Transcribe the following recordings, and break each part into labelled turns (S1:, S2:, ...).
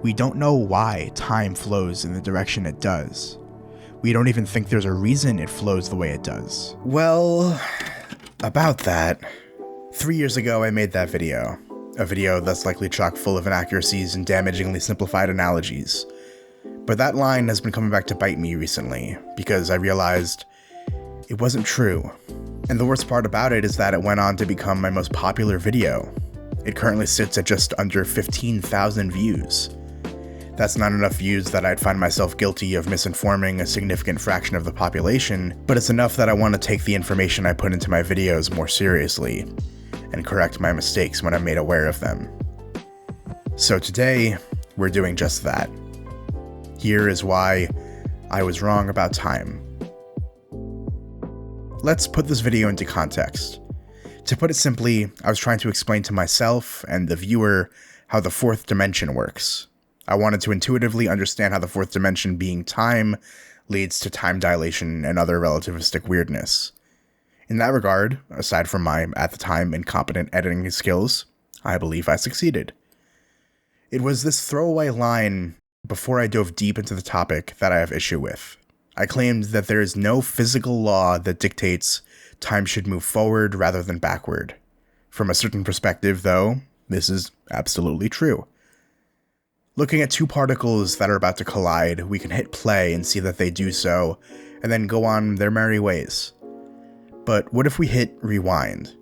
S1: We don't know why time flows in the direction it does. We don't even think there's a reason it flows the way it does. Well, about that, 3 years ago I made that video. A video that's likely chock full of inaccuracies and damagingly simplified analogies. But that line has been coming back to bite me recently, because I realized it wasn't true. And the worst part about it is that it went on to become my most popular video. It currently sits at just under 15,000 views. That's not enough views that I'd find myself guilty of misinforming a significant fraction of the population, but it's enough that I want to take the information I put into my videos more seriously, and correct my mistakes when I'm made aware of them. So today, we're doing just that. Here is why I was wrong about time. Let's put this video into context. To put it simply, I was trying to explain to myself and the viewer how the fourth dimension works. I wanted to intuitively understand how the fourth dimension, being time, leads to time dilation and other relativistic weirdness. In that regard, aside from my, at the time, incompetent editing skills, I believe I succeeded. It was this throwaway line before I dove deep into the topic that I have issue with. I claimed that there is no physical law that dictates time should move forward rather than backward. From a certain perspective, though, this is absolutely true. Looking at two particles that are about to collide, we can hit play and see that they do so, and then go on their merry ways. But what if we hit rewind?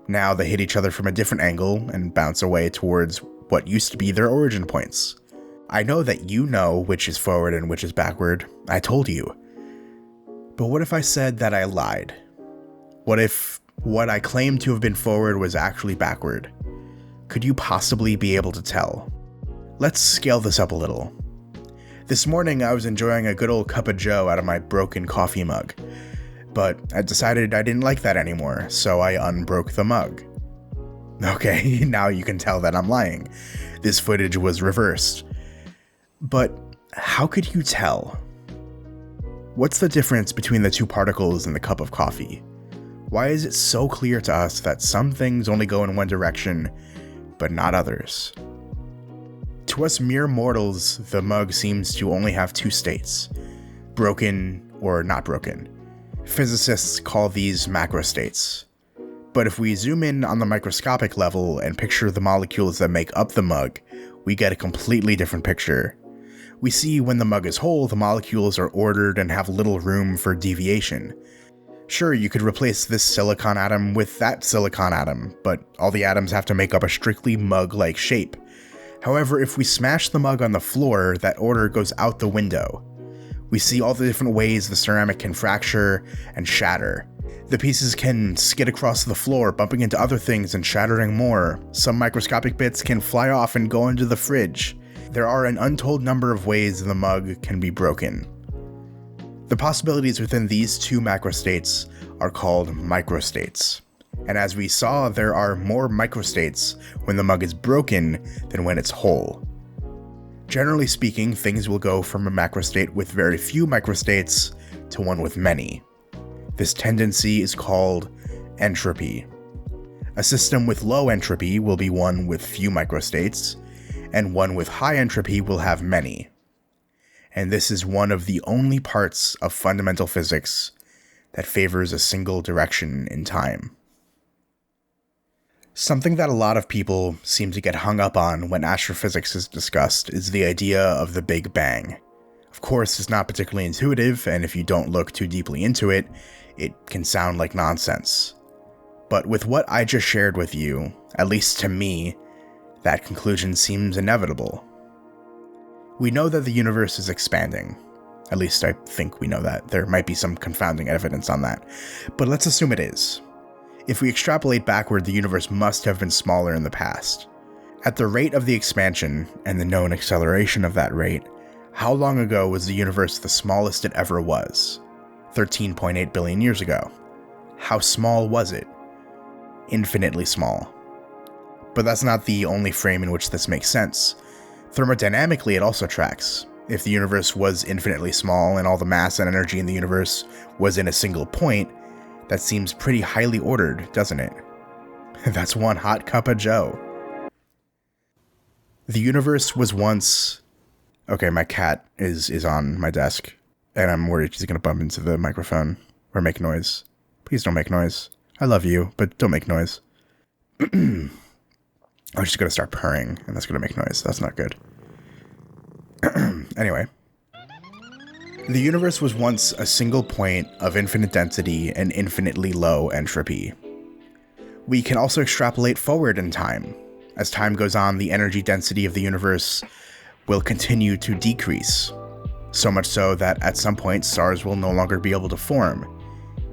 S1: Now they hit each other from a different angle and bounce away towards what used to be their origin points. I know that you know which is forward and which is backward. I told you. But what if I said that I lied? What if what I claimed to have been forward was actually backward? Could you possibly be able to tell? Let's scale this up a little. This morning I was enjoying a good old cup of joe out of my broken coffee mug, but I decided I didn't like that anymore, so I unbroke the mug. Okay, now you can tell that I'm lying. This footage was reversed. But how could you tell? What's the difference between the two particles in the cup of coffee? Why is it so clear to us that some things only go in one direction, but not others? To us mere mortals, the mug seems to only have two states, broken or not broken. Physicists call these macrostates. But if we zoom in on the microscopic level and picture the molecules that make up the mug, we get a completely different picture. We see when the mug is whole, the molecules are ordered and have little room for deviation. Sure, you could replace this silicon atom with that silicon atom, but all the atoms have to make up a strictly mug-like shape. However, if we smash the mug on the floor, that order goes out the window. We see all the different ways the ceramic can fracture and shatter. The pieces can skid across the floor, bumping into other things and shattering more. Some microscopic bits can fly off and go into the fridge. There are an untold number of ways the mug can be broken. The possibilities within these two macrostates are called microstates. And as we saw, there are more microstates when the mug is broken than when it's whole. Generally speaking, things will go from a macrostate with very few microstates to one with many. This tendency is called entropy. A system with low entropy will be one with few microstates, and one with high entropy will have many. And this is one of the only parts of fundamental physics that favors a single direction in time. Something that a lot of people seem to get hung up on when astrophysics is discussed is the idea of the Big Bang. Of course, it's not particularly intuitive, and if you don't look too deeply into it, it can sound like nonsense. But with what I just shared with you, at least to me, that conclusion seems inevitable. We know that the universe is expanding. At least I think we know that. There might be some confounding evidence on that. But let's assume it is. If we extrapolate backward, the universe must have been smaller in the past. At the rate of the expansion, and the known acceleration of that rate, how long ago was the universe the smallest it ever was? 13.8 billion years ago. How small was it? Infinitely small. But that's not the only frame in which this makes sense. Thermodynamically, it also tracks. If the universe was infinitely small and all the mass and energy in the universe was in a single point, that seems pretty highly ordered, doesn't it? That's one hot cup of joe. The universe was once... Okay, my cat is on my desk, and I'm worried she's going to bump into the microphone or make noise. Please don't make noise. I love you, but don't make noise. Oh, she's going to start purring, and that's going to make noise. That's not good. Anyway. The universe was once a single point of infinite density and infinitely low entropy. We can also extrapolate forward in time. As time goes on, the energy density of the universe will continue to decrease. So much so that at some point, stars will no longer be able to form.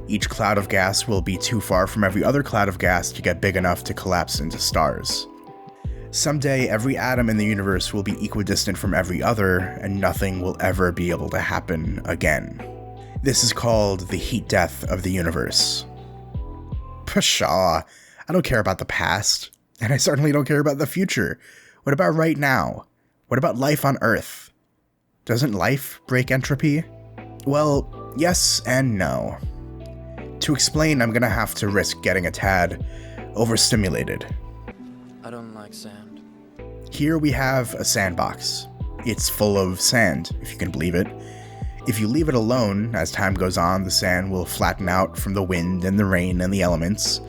S1: Each cloud of gas will be too far from every other cloud of gas to get big enough to collapse into stars. Someday, every atom in the universe will be equidistant from every other, and nothing will ever be able to happen again. This is called the heat death of the universe. Pshaw, I don't care about the past, and I certainly don't care about the future. What about right now? What about life on Earth? Doesn't life break entropy? Well, yes and no. To explain, I'm gonna have to risk getting a tad overstimulated.
S2: I don't like sand.
S1: Here we have a sandbox. It's full of sand, if you can believe it. If you leave it alone, as time goes on, the sand will flatten out from the wind and the rain and the elements.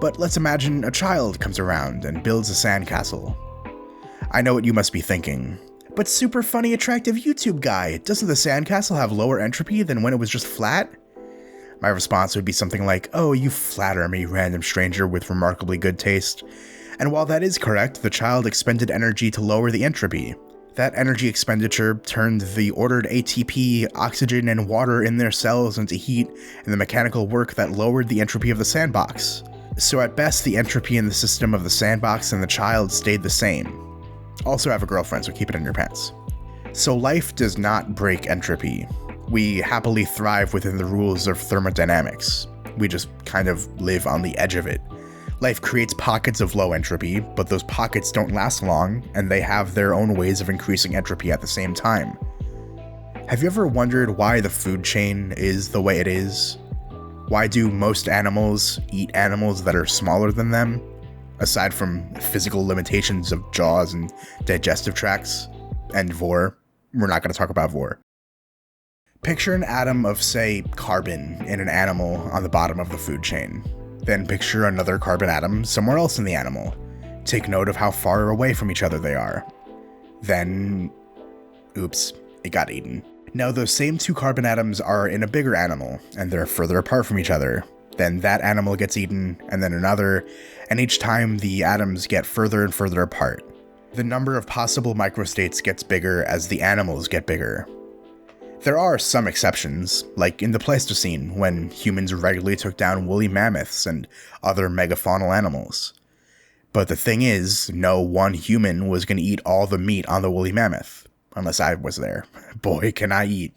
S1: But let's imagine a child comes around and builds a sandcastle. I know what you must be thinking. But super funny, attractive YouTube guy, doesn't the sandcastle have lower entropy than when it was just flat? My response would be something like, oh, you flatter me, random stranger with remarkably good taste. And while that is correct, the child expended energy to lower the entropy. That energy expenditure turned the ordered ATP, oxygen, and water in their cells into heat and the mechanical work that lowered the entropy of the sandbox. So at best, the entropy in the system of the sandbox and the child stayed the same. Also have a girlfriend, so keep it in your pants. So life does not break entropy. We happily thrive within the rules of thermodynamics. We just kind of live on the edge of it. Life creates pockets of low entropy, but those pockets don't last long, and they have their own ways of increasing entropy at the same time. Have you ever wondered why the food chain is the way it is? Why do most animals eat animals that are smaller than them? Aside from physical limitations of jaws and digestive tracts, and vor. We're not going to talk about vor. Picture an atom of, say, carbon in an animal on the bottom of the food chain. Then picture another carbon atom somewhere else in the animal. Take note of how far away from each other they are. Then, oops, it got eaten. Now those same two carbon atoms are in a bigger animal, and they're further apart from each other. Then that animal gets eaten, and then another, and each time the atoms get further and further apart. The number of possible microstates gets bigger as the animals get bigger. There are some exceptions, like in the Pleistocene, when humans regularly took down woolly mammoths and other megafaunal animals. But the thing is, no one human was going to eat all the meat on the woolly mammoth, unless I was there. Boy, can I eat.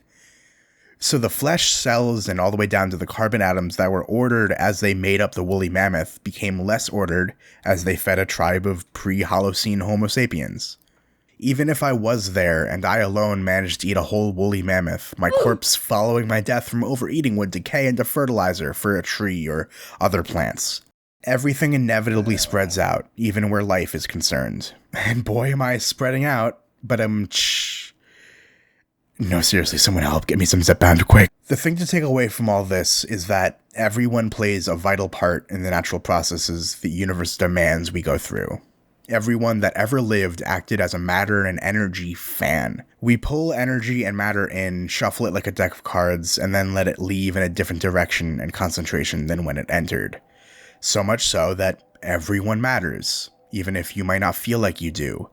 S1: So the flesh, cells, and all the way down to the carbon atoms that were ordered as they made up the woolly mammoth became less ordered as they fed a tribe of pre-Holocene Homo sapiens. Even if I was there and I alone managed to eat a whole woolly mammoth, my corpse following my death from overeating would decay into fertilizer for a tree or other plants. Everything inevitably spreads out, even where life is concerned. And boy am I spreading out, but no, seriously, someone help, get me some Zepbound quick. The thing to take away from all this is that everyone plays a vital part in the natural processes the universe demands we go through. Everyone that ever lived acted as a matter and energy fan. We pull energy and matter in, shuffle it like a deck of cards, and then let it leave in a different direction and concentration than when it entered. So much so that everyone matters, even if you might not feel like you do.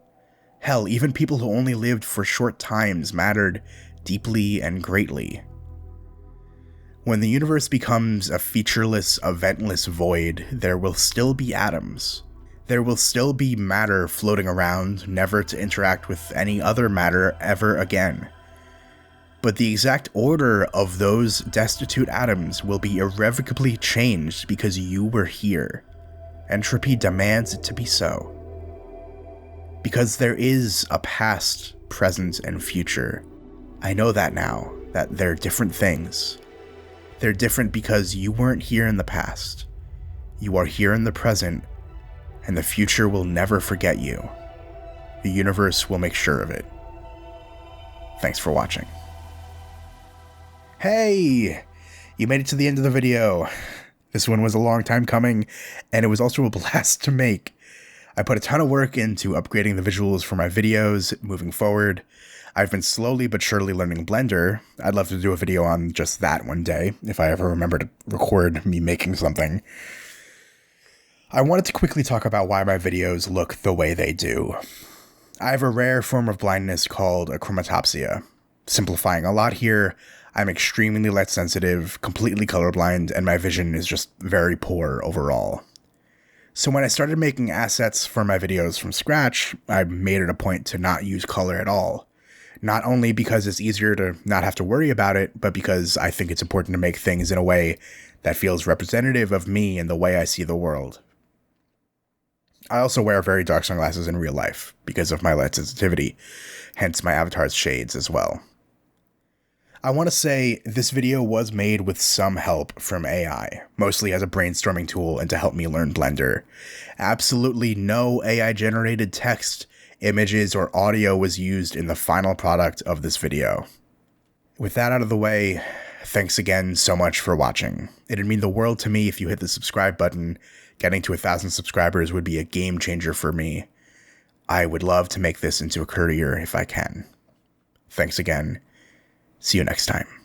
S1: Hell, even people who only lived for short times mattered deeply and greatly. When the universe becomes a featureless, eventless void, there will still be atoms. There will still be matter floating around, never to interact with any other matter ever again. But the exact order of those destitute atoms will be irrevocably changed because you were here. Entropy demands it to be so. Because there is a past, present, and future. I know that now, that they're different things. They're different because you weren't here in the past. You are here in the present, and the future will never forget you. The universe will make sure of it. Thanks for watching. Hey! You made it to the end of the video. This one was a long time coming, and it was also a blast to make. I put a ton of work into upgrading the visuals for my videos moving forward. I've been slowly but surely learning Blender. I'd love to do a video on just that one day, if I ever remember to record me making something. I wanted to quickly talk about why my videos look the way they do. I have a rare form of blindness called achromatopsia. Simplifying a lot here, I'm extremely light sensitive, completely colorblind, and my vision is just very poor overall. So when I started making assets for my videos from scratch, I made it a point to not use color at all. Not only because it's easier to not have to worry about it, but because I think it's important to make things in a way that feels representative of me and the way I see the world. I also wear very dark sunglasses in real life because of my light sensitivity, hence my avatar's shades as well. I want to say this video was made with some help from AI, mostly as a brainstorming tool and to help me learn Blender. Absolutely no AI-generated text, images, or audio was used in the final product of this video. With that out of the way, thanks again so much for watching. It'd mean the world to me if you hit the subscribe button. Getting to 1,000 subscribers would be a game changer for me. I would love to make this into a career if I can. Thanks again. See you next time.